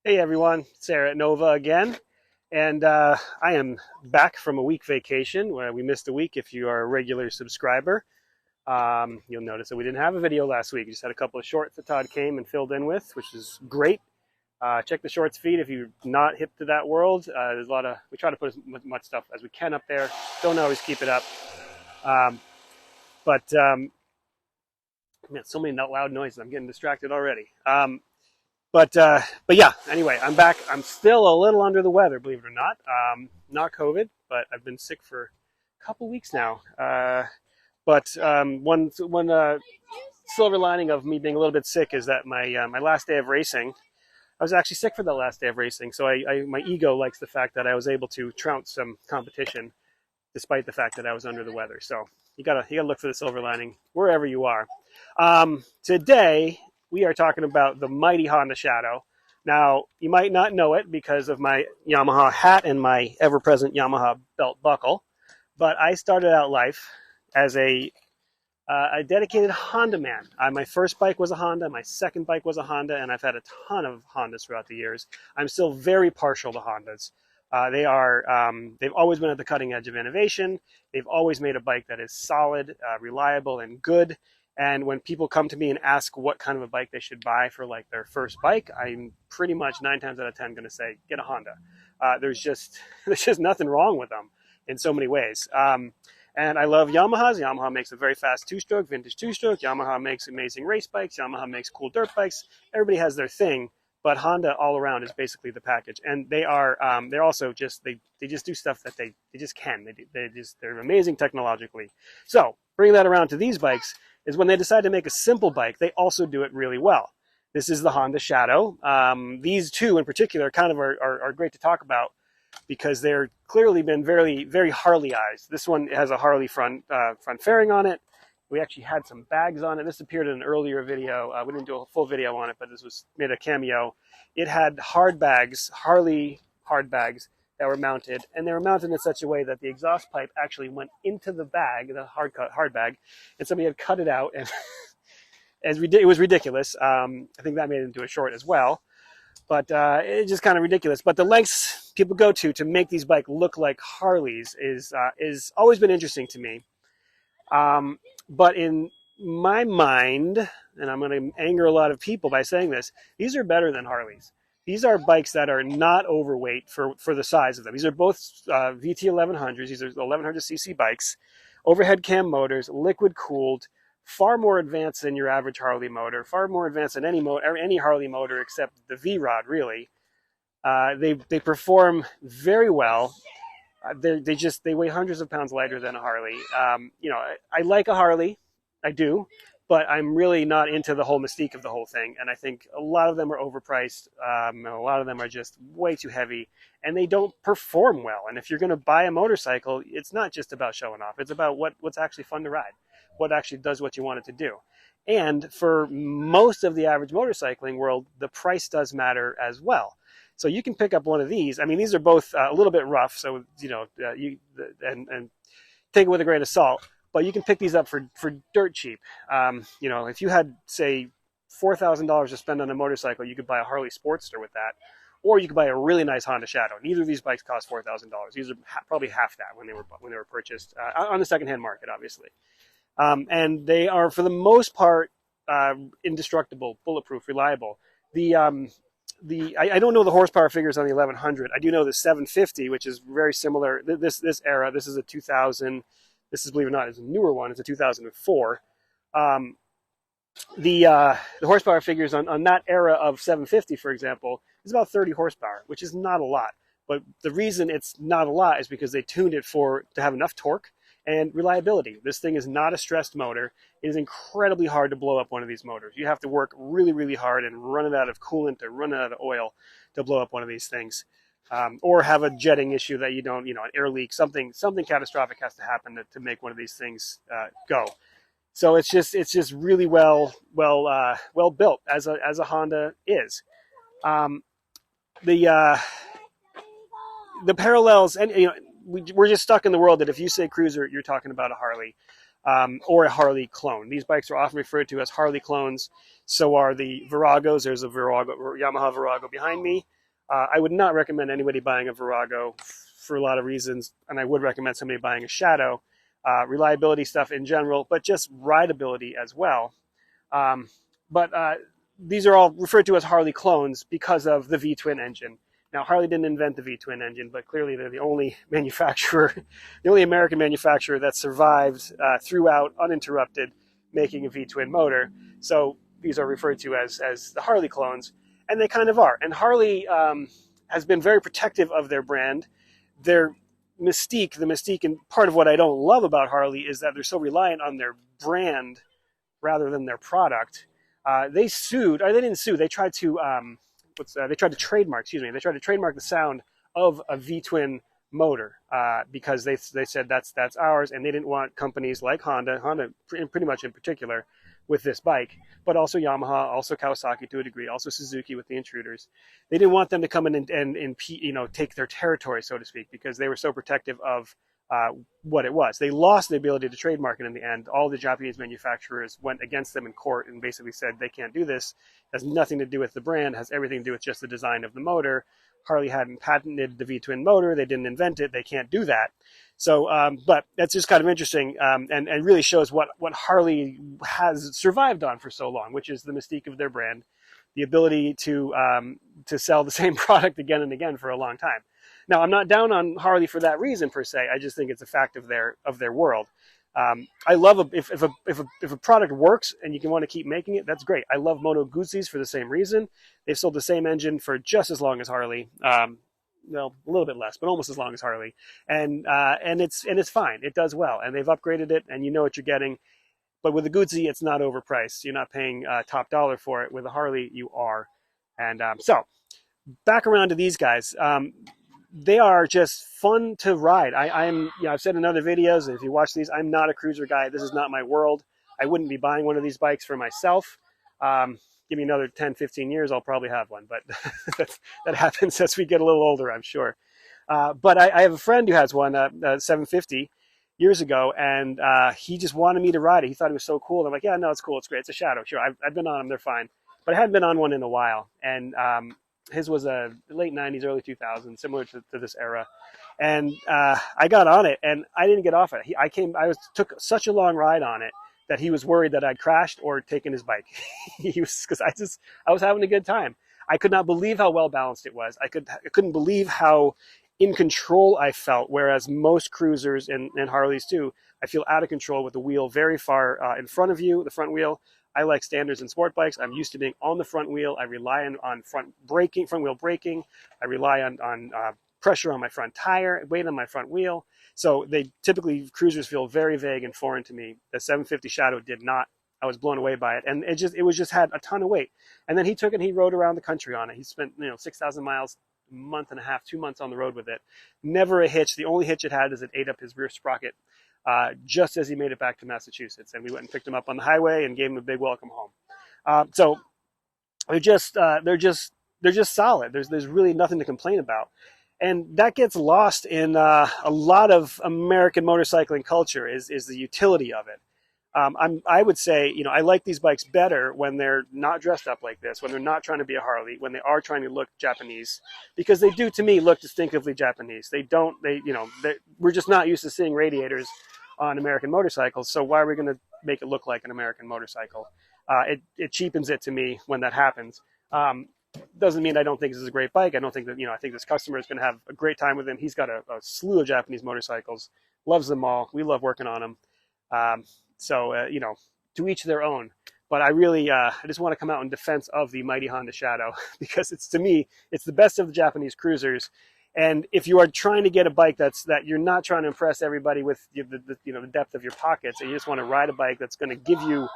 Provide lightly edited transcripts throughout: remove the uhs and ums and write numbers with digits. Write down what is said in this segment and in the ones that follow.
Hey everyone, Sarah at Nova again, and I am back from a week vacation where we missed a week. If you are a regular subscriber, you'll notice that we didn't have a video last week. We just had a couple of shorts that Todd came and filled in with, which is great. Check the shorts feed if you're not hip to that world. There's a lot of we try to put as much stuff as we can up there. Don't always keep it up, um, but man, so many loud noises. I'm getting distracted already. But yeah. Anyway, I'm back. I'm still a little under the weather, believe it or not. Not COVID, but I've been sick for a couple weeks now. But one silver lining of me being a little bit sick is that my last day of racing, I was actually sick for the last day of racing. So my ego likes the fact that I was able to trounce some competition despite the fact that I was under the weather. So you gotta look for the silver lining wherever you are. Today we are talking about the mighty Honda Shadow. Now you might not know it because of my Yamaha hat and my ever-present Yamaha belt buckle, but I started out life as a dedicated Honda man. My first bike was a Honda, my second bike was a Honda, and I've had a ton of Hondas throughout the years. I'm still very partial to Hondas. They've always been at the cutting edge of innovation. They've always made a bike that is solid, reliable, and good. And when people come to me and ask what kind of a bike they should buy for like their first bike, I'm pretty much 9 times out of 10 going to say, get a Honda. There's just nothing wrong with them in so many ways. And I love Yamahas. Yamaha makes a very fast two-stroke, vintage two-stroke. Yamaha makes amazing race bikes. Yamaha makes cool dirt bikes. Everybody has their thing, but Honda all around is basically the package. And they're also just they just do stuff that they just can. They're amazing technologically. So bringing that around to these bikes is when they decide to make a simple bike, they also do it really well. This is the Honda Shadow. These two in particular kind of are great to talk about because they're clearly been very, very Harleyized. This one has a Harley front fairing on it. We actually had some bags on it. This appeared in an earlier video. We didn't do a full video on it, but this was made a cameo. It had hard bags, Harley hard bags that were mounted, and they were mounted in such a way that the exhaust pipe actually went into the bag, the hard bag, and somebody had cut it out, and it was ridiculous. I think that made it into a short as well. But it's just kind of ridiculous. But the lengths people go to make these bikes look like Harleys is always been interesting to me. But in my mind, and I'm going to anger a lot of people by saying this, these are better than Harleys. These are bikes that are not overweight for the size of them. These are both VT 1100s. These are 1100cc bikes, overhead cam motors, liquid cooled, far more advanced than your average Harley motor, far more advanced than any Harley motor except the V-Rod, really. They perform very well. They weigh hundreds of pounds lighter than a Harley. I like a Harley, I do, but I'm really not into the whole mystique of the whole thing. And I think a lot of them are overpriced. And a lot of them are just way too heavy, and they don't perform well. And if you're going to buy a motorcycle, it's not just about showing off. It's about what's actually fun to ride, what actually does what you want it to do. And for most of the average motorcycling world, the price does matter as well. So you can pick up one of these. I mean, these are both a little bit rough, so and take it with a grain of salt. But you can pick these up for dirt cheap. If you had say $4,000 to spend on a motorcycle, you could buy a Harley Sportster with that, or you could buy a really nice Honda Shadow. Neither of these bikes cost $4,000. These are probably half that when they were purchased on the secondhand market, obviously. And they are for the most part indestructible, bulletproof, reliable. I don't know the horsepower figures on the 1100. I do know the 750, which is very similar. This era. This is a 2000. This is, believe it or not, is a newer one. It's a 2004. The horsepower figures on that era of 750, for example, is about 30 horsepower, which is not a lot. But the reason it's not a lot is because they tuned it to have enough torque and reliability. This thing is not a stressed motor. It is incredibly hard to blow up one of these motors. You have to work really, really hard and run it out of coolant or run it out of oil to blow up one of these things. Or have a jetting issue that you don't, an air leak, something catastrophic has to happen to make one of these things go. So it's just really well built as a Honda is. The parallels, and we're just stuck in the world that if you say cruiser, you're talking about a Harley. or a Harley clone. These bikes are often referred to as Harley clones. So are the Viragos. There's a Virago, Yamaha Virago behind me. I would not recommend anybody buying a Virago for a lot of reasons, and I would recommend somebody buying a Shadow. Reliability stuff in general, but just rideability as well. But these are all referred to as Harley clones because of the V-twin engine. Now, Harley didn't invent the V-twin engine, but clearly they're the only manufacturer, the only American manufacturer that survived throughout uninterrupted making a V-twin motor. So these are referred to as the Harley clones, and they kind of are. And Harley has been very protective of their brand. Their mystique, the mystique, and part of what I don't love about Harley is that they're so reliant on their brand rather than their product. They sued, or they didn't sue. They tried to they tried to trademark. Excuse me. They tried to trademark the sound of a V-twin motor because they said that's ours, and they didn't want companies like Honda pretty much in particular, with this bike, but also Yamaha, also Kawasaki to a degree, also Suzuki with the Intruders. They didn't want them to come in and take their territory, so to speak, because they were so protective of what it was. They lost the ability to trademark it in the end. All the Japanese manufacturers went against them in court and basically said they can't do this. It has nothing to do with the brand, has everything to do with just the design of the motor. Harley hadn't patented the V-twin motor. They didn't invent it. They can't do that. So, but that's just kind of interesting and really shows what Harley has survived on for so long, which is the mystique of their brand, the ability to sell the same product again and again for a long time. Now, I'm not down on Harley for that reason per se. I just think it's a fact of their world. I love if a product works and you can want to keep making it, that's great. I love Moto Guzzi's for the same reason. They've sold the same engine for just as long as Harley. Well, a little bit less, but almost as long as Harley, and it's fine. It does well, and they've upgraded it, and you know what you're getting. But with the Guzzi, it's not overpriced. You're not paying top dollar for it. With a Harley, you are. And so, back around to these guys. They are just fun to ride. I've said in other videos, and if you watch these, I'm not a cruiser guy. This is not my world. I wouldn't be buying one of these bikes for myself. Give me another 10, 15 years, I'll probably have one. But that happens as we get a little older, I'm sure. But I have a friend who has one, 750, years ago, and he just wanted me to ride it. He thought it was so cool. And I'm like, yeah, no, it's cool. It's great. It's a Shadow. Sure, I've been on them. They're fine. But I hadn't been on one in a while. And his was a late 90s, early 2000s, similar to this era. And I got on it, and I didn't get off it. Took such a long ride on it that he was worried that I'd crashed or taken his bike. Because I was having a good time. I could not believe how well balanced it was. I couldn't believe how in control I felt, whereas most cruisers and Harleys too, I feel out of control with the wheel very far in front of you, the front wheel. I like standards in sport bikes. I'm used to being on the front wheel. I rely on front wheel braking. I rely on pressure on my front tire, weight on my front wheel. So cruisers feel very vague and foreign to me. The 750 Shadow did not. I was blown away by it, and it was just had a ton of weight. And then he took it and he rode around the country on it. He spent 6,000 miles, a month and a half, 2 months on the road with it. Never a hitch. The only hitch it had is it ate up his rear sprocket just as he made it back to Massachusetts. And we went and picked him up on the highway and gave him a big welcome home. So they're just solid. There's really nothing to complain about. And that gets lost in a lot of American motorcycling culture is the utility of it. I would say, I like these bikes better when they're not dressed up like this, when they're not trying to be a Harley, when they are trying to look Japanese, because they do, to me, look distinctively Japanese. We're just not used to seeing radiators on American motorcycles. So why are we going to make it look like an American motorcycle? It cheapens it to me when that happens. Doesn't mean I don't think this is a great bike. I don't think that, I think this customer is going to have a great time with him. He's got a slew of Japanese motorcycles, loves them all. We love working on them. So, to each their own. But I really, I just want to come out in defense of the mighty Honda Shadow because to me, it's the best of the Japanese cruisers. And if you are trying to get a bike that you're not trying to impress everybody with the depth of your pockets, and you just want to ride a bike that's going to give you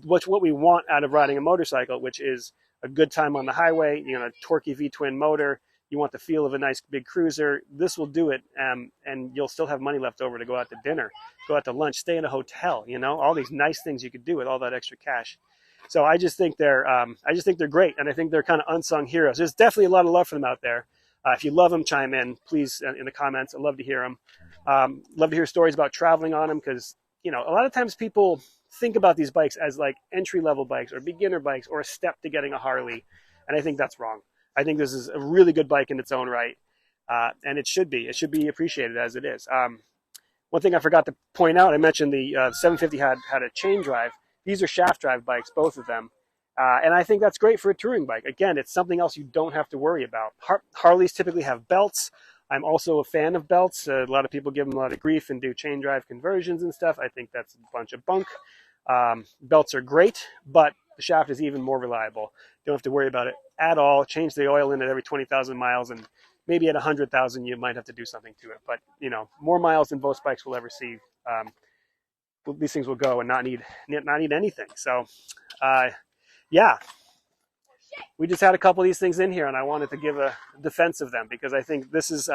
what we want out of riding a motorcycle, which is a good time on the highway, a torquey V-twin motor. You want the feel of a nice big cruiser. This will do it, and you'll still have money left over to go out to dinner, go out to lunch, stay in a hotel. All these nice things you could do with all that extra cash. So I just think they're great, and I think they're kind of unsung heroes. There's definitely a lot of love for them out there. If you love them, chime in, please, in the comments. I'd love to hear them. Love to hear stories about traveling on them because you know, a lot of times people think about these bikes as like entry-level bikes or beginner bikes or a step to getting a Harley, and I think that's wrong. I think this is a really good bike in its own right, and it should be. It should be appreciated as it is. One thing I forgot to point out, I mentioned the 750 had a chain drive. These are shaft drive bikes, both of them. And I think that's great for a touring bike. Again, it's something else you don't have to worry about. Harleys typically have belts. I'm also a fan of belts. A lot of people give them a lot of grief and do chain drive conversions and stuff. I think that's a bunch of bunk. Belts are great, but the shaft is even more reliable. You don't have to worry about it at all. Change the oil in it every 20,000 miles, and maybe at 100,000 you might have to do something to it. But, you know, more miles than most bikes will ever see. These things will go and not need anything. So, yeah, we just had a couple of these things in here, and I wanted to give a defense of them because I think this is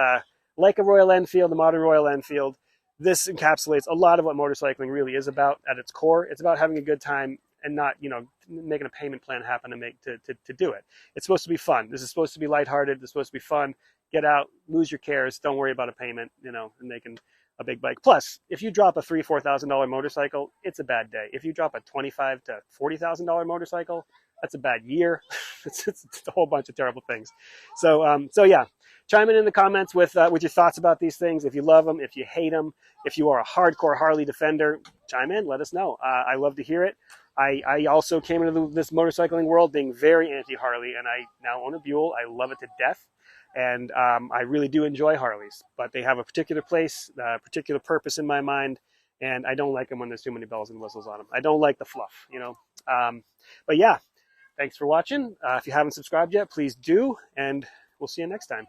like a Royal Enfield, the modern Royal Enfield. This encapsulates a lot of what motorcycling really is about at its core. It's about having a good time and not, you know, making a payment plan happen to do it. It's supposed to be fun. This is supposed to be lighthearted. It's supposed to be fun. Get out, lose your cares. Don't worry about a payment, you know, and making a big bike. Plus, if you drop a $3,000-$4,000 motorcycle, it's a bad day. If you drop a $25,000 to $40,000 motorcycle, that's a bad year. it's a whole bunch of terrible things. So yeah, chime in the comments with your thoughts about these things. If you love them, if you hate them, if you are a hardcore Harley defender, chime in. Let us know. I love to hear it. I also came into this motorcycling world being very anti-Harley, and I now own a Buell. I love it to death. And I really do enjoy Harleys, but they have a particular place, a particular purpose in my mind, and I don't like them when there's too many bells and whistles on them. I don't like the fluff, you know. But yeah, thanks for watching. If you haven't subscribed yet, please do, and we'll see you next time.